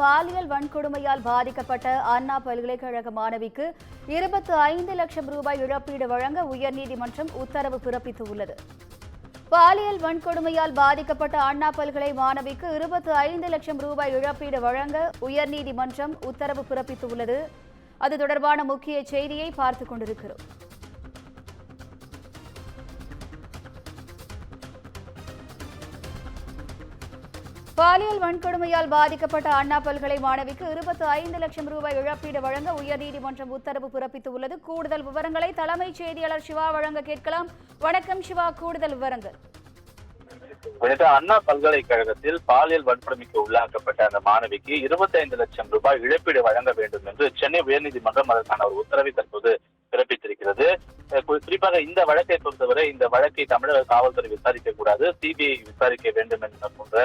பாலியல் வன்கொடுமையால் பாதிக்கப்பட்ட அண்ணா பல்கலைக்கழக மாணவிக்கு 25 லட்சம் ரூபாய் இழப்பீடு வழங்க உயர்நீதிமன்றம் உத்தரவு பிறப்பித்துள்ளது. பாலியல் வன்கொடுமையால் பாதிக்கப்பட்ட அண்ணா பல்கலை மாணவிக்கு 25 லட்சம் ரூபாய் இழப்பீடு வழங்க உயர்நீதிமன்றம் உத்தரவு பிறப்பித்துள்ளது. அது தொடர்பான முக்கிய செய்தியை பார்த்துக் கொண்டிருக்கிறோம். பாலியல் வன்கொடுமையால் பாதிக்கப்பட்ட அண்ணா பல்கலை மாணவிக்கு 25 லட்சம் ரூபாய் இழப்பீடு வழங்க உயர்நீதிமன்றம் உத்தரவு பிறப்பித்துள்ளது. கூடுதல் விவரங்களை தலைமைச் செய்தியாளர் சிவா வழங்க கேட்கலாம். வணக்கம் சிவா, கூடுதல் விவரங்கள். அண்ணா பல்கலைக்கழகத்தில் பாலியல் வன்கொடுமைக்கு உள்ளாக்கப்பட்ட அந்த மாணவிக்கு 25 லட்சம் ரூபாய் இழப்பீடு வழங்க வேண்டும் என்று சென்னை உயர்நீதிமன்றம் அதற்கான ஒரு உத்தரவை தற்போது பிறப்பித்திருக்கிறது. குறிப்பாக இந்த வழக்கை பொறுத்தவரை இந்த வழக்கை தமிழக காவல்துறை விசாரிக்க கூடாது, சிபிஐ விசாரிக்க வேண்டும் என்ற போன்ற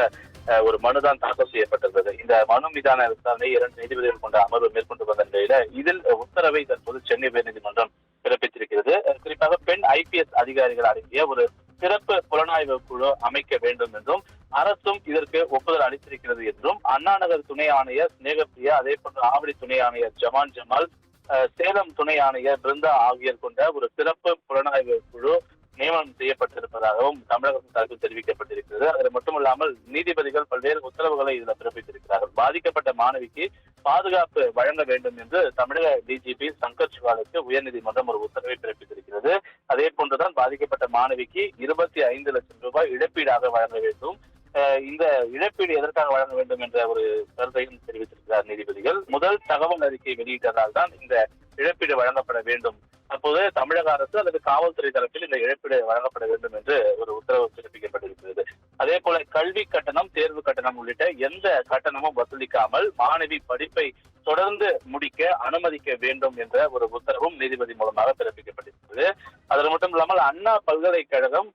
ஒரு மனுதான் தாக்கல் செய்யப்பட்டிருந்தது. இந்த மனு மீதான விசாரணை 2 நீதிபதிகள் கொண்ட அமர்வு மேற்கொண்டு வந்த நிலையில இதில் உத்தரவை தற்போது சென்னை உயர்நீதிமன்றம் பிறப்பித்திருக்கிறது. குறிப்பாக பெண் IPS அதிகாரிகள் அடங்கிய ஒரு சிறப்பு புலனாய்வு குழு அமைக்க வேண்டும் என்றும் அரசும் இதற்கு ஒப்புதல் அளித்திருக்கிறது என்றும் அண்ணா நகர் துணை ஆணையர் ஸ்நேகப்பிரியா, அதே போன்று ஆவடி துணை ஆணையர் ஜமான் ஜமால், சேலம் துணை ஆணையர் பிருந்தா ஆகியோர் கொண்ட ஒரு சிறப்பு புலனாய்வு குழு நியமனம் செய்யப்பட்டிருப்பதாகவும் தமிழகத்தின் தரப்பில் தெரிவிக்கப்பட்டிருக்கிறது. அது மட்டுமல்லாமல் நீதிபதிகள் பல்வேறு உத்தரவுகளை இதில் பிறப்பித்திருக்கிறார்கள். பாதிக்கப்பட்ட மாணவிக்கு பாதுகாப்பு வழங்க வேண்டும் என்று தமிழக DGP சங்கர் சிவாலுக்கு உயர்நீதிமன்றம் ஒரு உத்தரவை பிறப்பித்திருக்கிறது. அதே போன்றுதான் பாதிக்கப்பட்ட மாணவிக்கு 25 லட்சம் ரூபாய் இழப்பீடாக வழங்க வேண்டும். இந்த இழப்பீடு எதற்காக வழங்க வேண்டும் என்ற ஒரு கருத்தையும் தெரிவித்திருக்கிறார் நீதிபதிகள். முதல் தகவல் அறிக்கை வெளியிட்டதால் தான் இந்த இழப்பீடு வழங்கப்பட வேண்டும். அப்போது தமிழக அரசு அல்லது காவல்துறை தரப்பில் இந்த இழப்பீடு வழங்கப்பட வேண்டும் என்று ஒரு உத்தரவு பிறப்பிக்கப்பட்டிருக்கிறது. அதே போல கல்வி கட்டணம், தேர்வு கட்டணம் உள்ளிட்ட எந்த கட்டணமும் வசூலிக்காமல் மாணவி படிப்பை தொடர்ந்து முடிக்க அனுமதிக்க வேண்டும் என்ற ஒரு உத்தரவும் நீதிபதி மூலமாக பிறப்பிக்கப்பட்டிருக்கிறது. அது மட்டும் இல்லாமல் அண்ணா பல்கலைக்கழகம்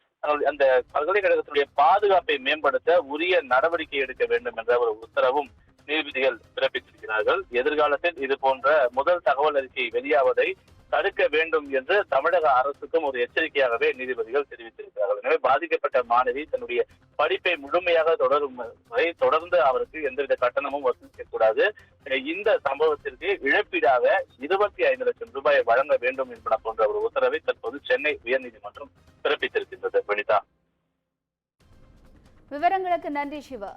அந்த பல்கலைக்கழகத்துடைய பாதுகாப்பை மேம்படுத்த உரிய நடவடிக்கை எடுக்க வேண்டும் என்ற ஒரு உத்தரவும் நீதிபதிகள் பிறப்பித்திருக்கிறார்கள். எதிர்காலத்தில் இது போன்ற முதல் தகவல் அறிக்கை வெளியாவதை தடுக்க வேண்டும் என்று தமிழக அரசுக்கும் ஒரு எச்சரிக்கையாகவே நீதிபதிகள் தெரிவித்திருக்கிறார்கள். எனவே பாதிக்கப்பட்ட மாணவி தன்னுடைய படிப்பை முழுமையாக தொடரும் வரை தொடர்ந்து அவருக்கு எந்தவித கட்டணமும் வசூலிக்க கூடாது. இந்த சம்பவத்திற்கு இழப்பீடாக 25 லட்சம் ரூபாய் வழங்க வேண்டும் என்பன போன்ற ஒரு உத்தரவை தற்போது சென்னை உயர்நீதிமன்றம் பிறப்பித்திருக்கின்றது. வனிதா, விவரங்களுக்கு நன்றி சிவா.